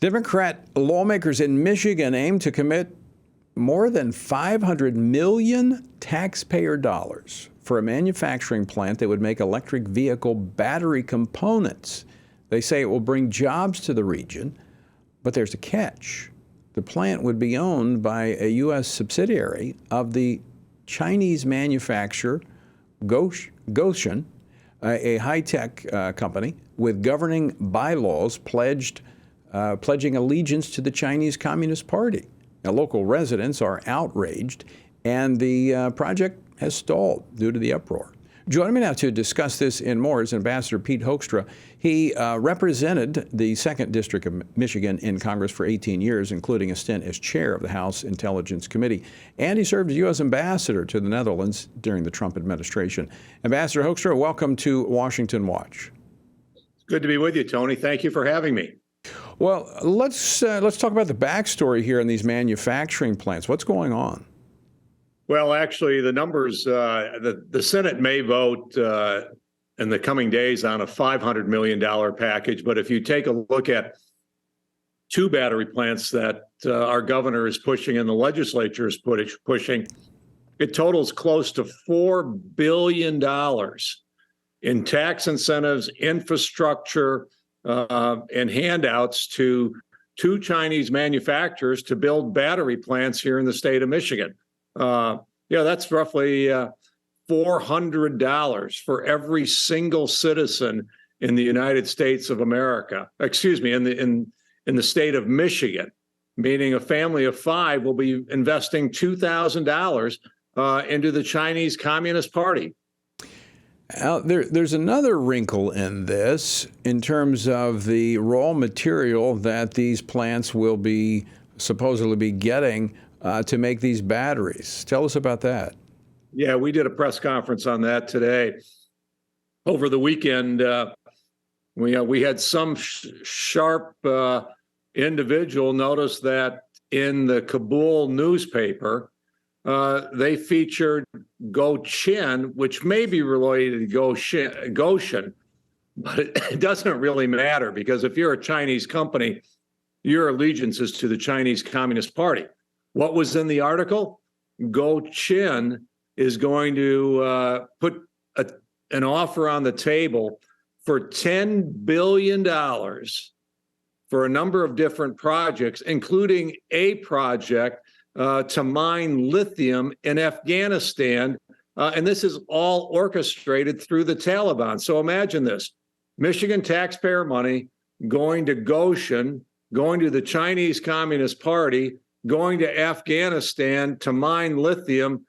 Democrat lawmakers in Michigan aim to commit more than $500 million taxpayer dollars for a manufacturing plant that would make electric vehicle battery components. They say it will bring jobs to the region, but there's a catch. The plant would be owned by a U.S. subsidiary of the Chinese manufacturer Gotion, a high-tech company with governing bylaws pledging allegiance to the Chinese Communist Party. Now, local residents are outraged, and the project has stalled due to the uproar. Joining me now to discuss this and more is Ambassador Pete Hoekstra. He represented the 2nd District of Michigan in Congress for 18 years, including a stint as chair of the House Intelligence Committee. And he served as U.S. ambassador to the Netherlands during the Trump administration. Ambassador Hoekstra, welcome to Washington Watch. Good to be with you, Tony. Thank you for having me. Well, let's talk about the backstory here in these manufacturing plants. What's going on? Well, actually, the numbers, the Senate may vote in the coming days on a $500 million package. But if you take a look at 2 battery plants that our governor is pushing and the legislature is pushing, it totals close to $4 billion in tax incentives, infrastructure, and handouts to 2 Chinese manufacturers to build battery plants here in the state of Michigan. That's roughly $400 for every single citizen in the United States of America. Excuse me, in the state of Michigan, meaning a family of 5 will be investing $2,000 into the Chinese Communist Party. There's another wrinkle in this in terms of the raw material that these plants will be supposedly be getting to make these batteries. Tell us about that. Yeah, we did a press conference on that today. Over the weekend, we had some sharp individual notice that in the Kabul newspaper, they featured Gochin, which may be related to Goshen, but it doesn't really matter because if you're a Chinese company, your allegiance is to the Chinese Communist Party. What was in the article? Gochin is going to put an offer on the table for $10 billion for a number of different projects, including a project to mine lithium in Afghanistan. And this is all orchestrated through the Taliban. So imagine this, Michigan taxpayer money going to Goshen, going to the Chinese Communist Party, going to Afghanistan to mine lithium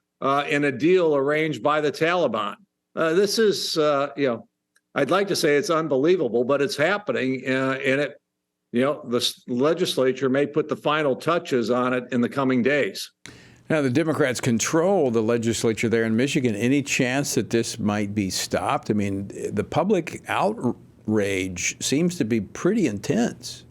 in a deal arranged by the Taliban. This is, I'd like to say it's unbelievable, but it's happening. And it, the legislature may put the final touches on it in the coming days. Now, the Democrats control the legislature there in Michigan. Any chance that this might be stopped? I mean, the public outrage seems to be pretty intense.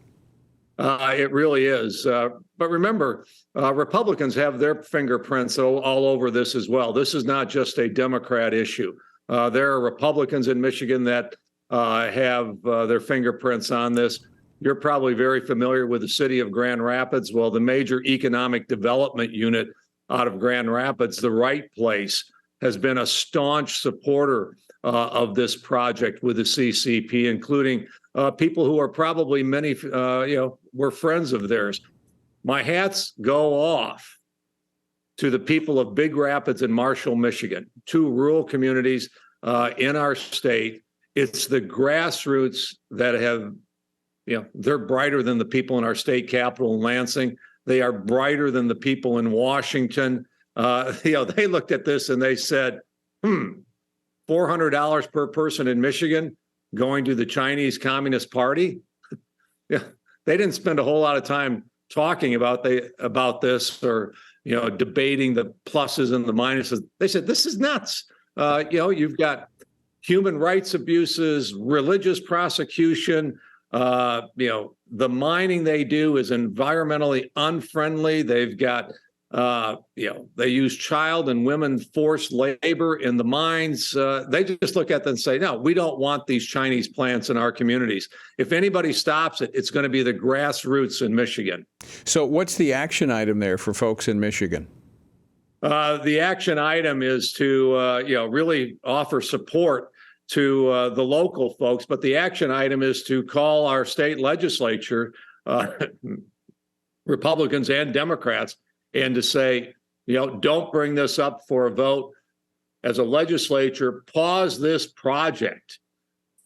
It really is. But remember, Republicans have their fingerprints all over this as well. This is not just a Democrat issue. There are Republicans in Michigan that have their fingerprints on this. You're probably very familiar with the city of Grand Rapids. Well, the major economic development unit out of Grand Rapids, the Right Place, has been a staunch supporter of this project with the CCP, including people who are probably were friends of theirs. My hats go off to the people of Big Rapids and Marshall, Michigan, 2 rural communities in our state. It's the grassroots that have, they're brighter than the people in our state capital in Lansing. They are brighter than the people in Washington. They looked at this and they said, $400 per person in Michigan going to the Chinese Communist Party. Yeah, they didn't spend a whole lot of time talking about this or debating the pluses and the minuses. They said this is nuts. You've got human rights abuses, religious prosecution. The mining they do is environmentally unfriendly. They've got They use child and women forced labor in the mines. They just look at them and say, no, we don't want these Chinese plants in our communities. If anybody stops it, it's going to be the grassroots in Michigan. So what's the action item there for folks in Michigan? The action item is to, really offer support to the local folks. But the action item is to call our state legislature, Republicans and Democrats, and to say, don't bring this up for a vote. As a legislature, pause this project.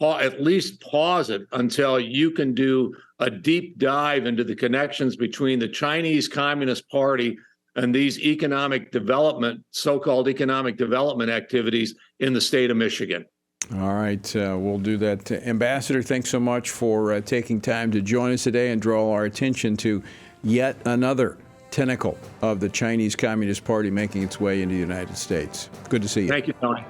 At least pause it until you can do a deep dive into the connections between the Chinese Communist Party and these so-called economic development activities in the state of Michigan. All right, we'll do that. Ambassador, thanks so much for taking time to join us today and draw our attention to yet another tentacle of the Chinese Communist Party making its way into the United States. Good to see you. Thank you, Tony.